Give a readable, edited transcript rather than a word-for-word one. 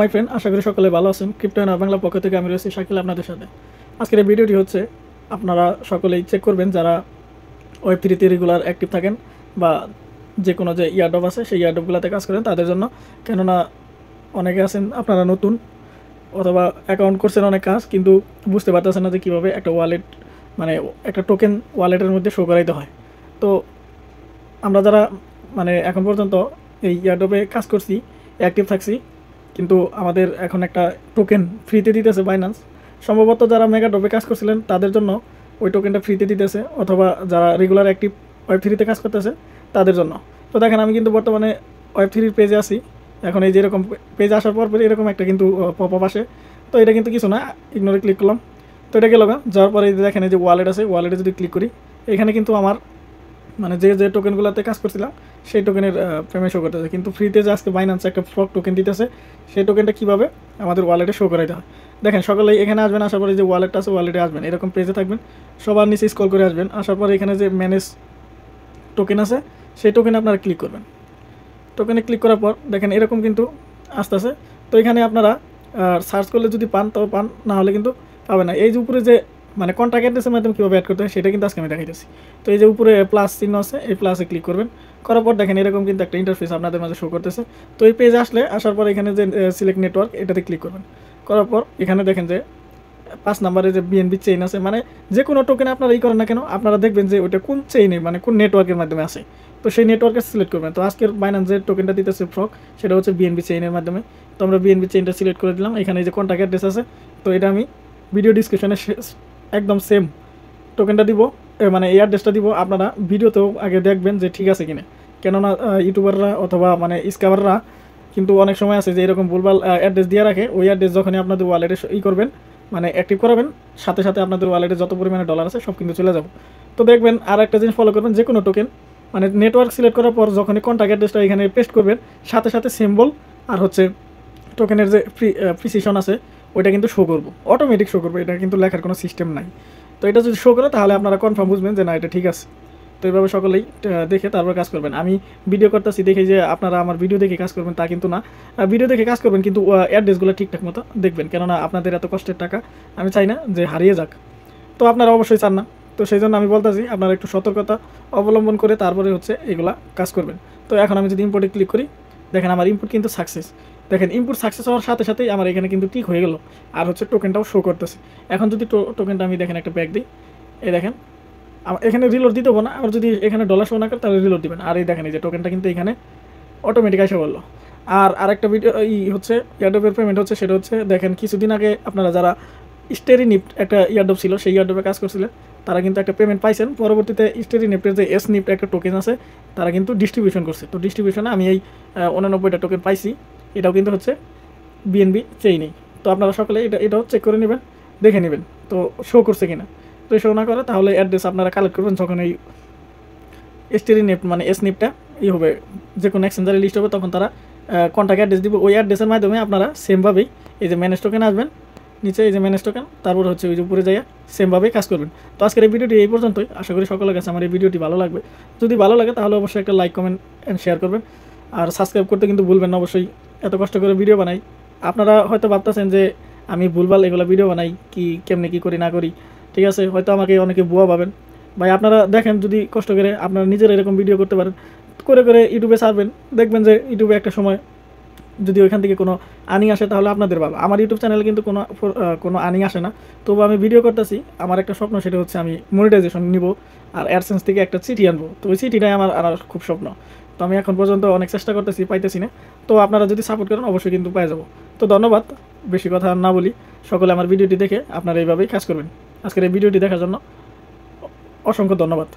My friend, আশা করি সকলে ভালো আছেন। ক্রিপ্টো এনার বাংলা পক্ষ থেকে আমি রয়েছি শাকিল আপনাদের সাথে। আজকের এই ভিডিওটি হচ্ছে আপনারা সকলেই চেক করবেন যারা ওয়েব3তে রেগুলার অ্যাক্টিভ থাকেন বা যে কোনো যে ইয়ারড্রপ আছে সেই ইয়ারড্রপগুলোতে কাজ করেন তাদের জন্য। কেননা অনেকে আছেন আপনারা নতুন অথবা অ্যাকাউন্ট করছেন অনেক কাজ, কিন্তু বুঝতে পারতেছেন না যে কীভাবে একটা ওয়ালেট মানে একটা টোকেন ওয়ালেটের মধ্যে শো করাইতে হয়। তো আমরা যারা এখন পর্যন্ত এই ইয়ারড্রপে কাজ করছি, অ্যাক্টিভ থাকছি, কিন্তু আমাদের এখন একটা টোকেন ফ্রিতে দিতেছে বাইন্যান্স। সম্ভবত যারা মেগা ড্রপে কাজ করছিলেন তাদের জন্য ওই টোকেনটা ফ্রিতে দিতেছে, অথবা যারা রেগুলার অ্যাক্টিভ ওয়েব3তে কাজ করতেছে তাদের জন্য। তো দেখেন আমি কিন্তু বর্তমানে ওয়েব3 পেজে আছি। এখন এই যেরকম পেজ আসার পর এরকম একটা কিন্তু পপ আপ আসে। তো এটা কিন্তু কিছু না, ইগনোরে ক্লিক করলাম। তো এটা গেল যাওয়ার পরে দেখেন এই যে ওয়ালেট আছে, ওয়ালেটে যদি ক্লিক করি এখানে কিন্তু আমার যে টোকেনগুলোতে কাজ করছিলাম সেই টোকেনের পেমেন্ট শো করতেছে। কিন্তু ফ্রিতে যে আজকে বাইন্যান্স একটা ফ্রক টোকেন দিতেছে, সেই টোকেনটা কীভাবে আমাদের ওয়ালেটে শো করাইতে হয় দেখেন। সকালে এখানে আসবেন, আসার পরে যে ওয়ালেটটা আছে ওয়ালেটে আসবেন, এরকম পেজে থাকবেন, সবার নিচে স্ক্রল করে আসবেন। আসার পরে এখানে যে ম্যানেজ টোকেন আছে সেই টোকেনে আপনারা ক্লিক করবেন। টোকেনে ক্লিক করার পর দেখেন এরকম কিন্তু আসতেছে। তো এখানে আপনারা সার্চ করলে যদি পান তবে পান, না হলে কিন্তু পাবে না। এই যে উপরে যে কন্ট্যাক্ট অ্যাড্রেসের মাধ্যমে কীভাবে অ্যাড করতে হয় সেটা কিন্তু আজকে আমি দেখাইতেছি। তো এই যে উপরে প্লাস চিহ্ন আছে, এই প্লাসে ক্লিক করবেন। করার পর দেখেন এরকম কিন্তু একটা ইন্টারফেস আপনাদের মাঝে শো করতেছে। তো এই পেজে আসার পর এখানে যে সিলেক্ট নেটওয়ার্ক এটাতে ক্লিক করবেন। করার পর এখানে দেখেন যে 5 নম্বরে যে বিএনবি চেইন আছে, যে কোনো টোকেন আপনারা করেন না কেন আপনারা দেখবেন যে ওইটা কোন চেইনে কোন নেটওয়ার্কের মাধ্যমে আসে। তো সেই নেটওয়ার্কে সিলেক্ট করবেন। তো আজকের বাইন্যান্স যে টোকেনটা দিতেছে ফ্রক, সেটা হচ্ছে বিএনবি চেইনের মাধ্যমে। তো আমরা বিএনবি চেইনটা সিলেক্ট করে দিলাম। এখানে যে কন্ট্যাক্ট অ্যাড্রেস আছে, তো এটা আমি ভিডিও ডিসক্রিপশনে একদম সেম টোকেনটা দিব, এই অ্যাড্রেসটা দিব। আপনারা ভিডিওতেও আগে দেখবেন যে ঠিক আছে কিনা, কেননা ইউটিউবাররা অথবা স্ক্যামাররা কিন্তু অনেক সময় আছে যে এরকম ভুলভাল অ্যাড্রেস দিয়ে রাখে। ওই অ্যাড্রেস যখনই আপনাদের ওয়ালেটে করবেন অ্যাক্টিভ করাবেন, সাথে সাথে আপনাদের ওয়ালেটে যত পরিমাণে ডলার আছে সব কিন্তু চলে যাবে। তো দেখবেন আর একটা জিনিস ফলো করবেন, যে কোনো টোকেন নেটওয়ার্ক সিলেক্ট করার পর যখনই কন্ট্যাক্ট অ্যাড্রেসটা এখানে পেস্ট করবেন, সাথে সাথে সিম্বল আর টোকেনের যে প্রিসিশন আছে ওইটা কিন্তু শো করবো, অটোমেটিক শো করবো। এটা কিন্তু লেখার কোনো সিস্টেম নাই। তো এটা যদি শো করে তাহলে আপনারা কনফার্ম বুঝবেন যে না এটা ঠিক আছে। তো এইভাবে সকলেই দেখে তারপর কাজ করবেন। আমি ভিডিও করতেছি দেখে যে আপনারা আমার ভিডিও দেখে কাজ করবেন তা কিন্তু না। ভিডিও দেখে কাজ করবেন, কিন্তু অ্যাড্রেসগুলো ঠিকঠাক মতো দেখবেন, কেননা আপনাদের এত কষ্টের টাকা আমি চাই না যে হারিয়ে যাক। তো আপনারা অবশ্যই চান না। তো সেই জন্য আমি বলতেছি আপনারা একটু সতর্কতা অবলম্বন করে তারপরে এগুলা কাজ করবেন। তো এখন আমি যদি ইম্পোর্টে ক্লিক করি, দেখেন আমার ইনপুট কিন্তু সাকসেস। দেখেন ইনপুট সাকসেস হওয়ার সাথে সাথেই আমার এখানে কিন্তু টিক হয়ে গেল, আর টোকেনটাও শো করতেছে। এখন যদি টোকেনটা আমি দেখেন একটা ব্যাক দিই, এই দেখেন এখানে রিলোড দিতে হবে না। আর যদি এখানে ডলার শো না করে তাহলে রিলোড দিবেন। আর এই দেখেন এই যে টোকেনটা কিন্তু এখানে অটোমেটিক এসে বললো। আর আরেকটা ভিডিও ইয়ারড্রপের পেমেন্ট হচ্ছে, সেটা হচ্ছে দেখেন কিছুদিন আগে আপনারা যারা স্টেরিনিফট একটা ইয়ারড্রপ ছিল সেই ইয়ারড্রপে কাজ করছিলেন তারা কিন্তু একটা পেমেন্ট পাইছেন। পরবর্তীতে স্টেরিনিফটের যে এসনিফট একটা টোকেন আছে তারা কিন্তু ডিস্ট্রিবিউশন করছে। তো ডিস্ট্রিবিউশনে আমি এই 89টা টোকেন পাইছি। এটাও কিন্তু বিএনবি চেইনেই। তো আপনারা সকলে এটাও চেক করে নেবেন, দেখে নেবেন তো শো করছে কিনা। তো শো না করে তাহলে অ্যাড্রেস আপনারা কালেক্ট করবেন যখন এই স্টেরিনিফট এসনিফটটা হবে, যে কোনো এক্সচেঞ্জারে লিস্ট হবে, তখন তারা কন্ট্যাক্ট অ্যাড্রেস দিব। ওই অ্যাড্রেসের মাধ্যমে আপনারা সেমভাবেই এই যে ম্যানেজ টোকেন আসবেন, নিচে এই যে ম্যানেজ টোকেন, তারপর ওই যে উপরে যাইয়া সেমভাবেই কাজ করবেন। তো আজকের এই ভিডিওটি এই পর্যন্তই। আশা করি সকলের কাছে আমার এই ভিডিওটি ভালো লাগবে। যদি ভালো লাগে তাহলে অবশ্যই একটা লাইক, কমেন্ট অ্যান্ড শেয়ার করবেন। আর সাবস্ক্রাইব করতে কিন্তু ভুলবেন না অবশ্যই। এত কষ্ট করে ভিডিও বানাই, আপনারা হয়তো ভাবতেছেন যে আমি ভুলভাল এগুলো ভিডিও বানাই, কেমনে কী করি না করি, ঠিক আছে, হয়তো আমাকে অনেকে ভুয়া পাবেন। ভাই আপনারা দেখেন, যদি কষ্ট করে আপনারা নিজেরা এরকম ভিডিও করতে পারেন, করে ইউটিউবে ছাড়বেন, দেখবেন যে ইউটিউবে একটা সময় যদি ওইখান থেকে কোনো আর্নিং আসে তাহলে আপনাদের ভালো। আমার ইউটিউব চ্যানেলে কিন্তু কোনো আর্নিং আসে না, তবু আমি ভিডিও করতেছি। আমার একটা স্বপ্ন, সেটা হচ্ছে আমি মনিটাইজেশন নিব আর অ্যাডসেন্স থেকে একটা চিঠি আনবো। তো ওই চিঠিটাই আমার আনার খুব স্বপ্ন। তো আমি এখন পর্যন্ত অনেক চেষ্টা করতেছি, পাইতেছি না। তো আপনারা যদি সাপোর্ট করেন অবশ্যই কিন্তু পেয়ে যাবো। তো ধন্যবাদ, বেশি কথা না বলি, সকলে আমার ভিডিওটি দেখে আপনারা এইভাবেই কাজ করবেন। আজকের এই ভিডিওটি দেখার জন্য অসংখ্য ধন্যবাদ।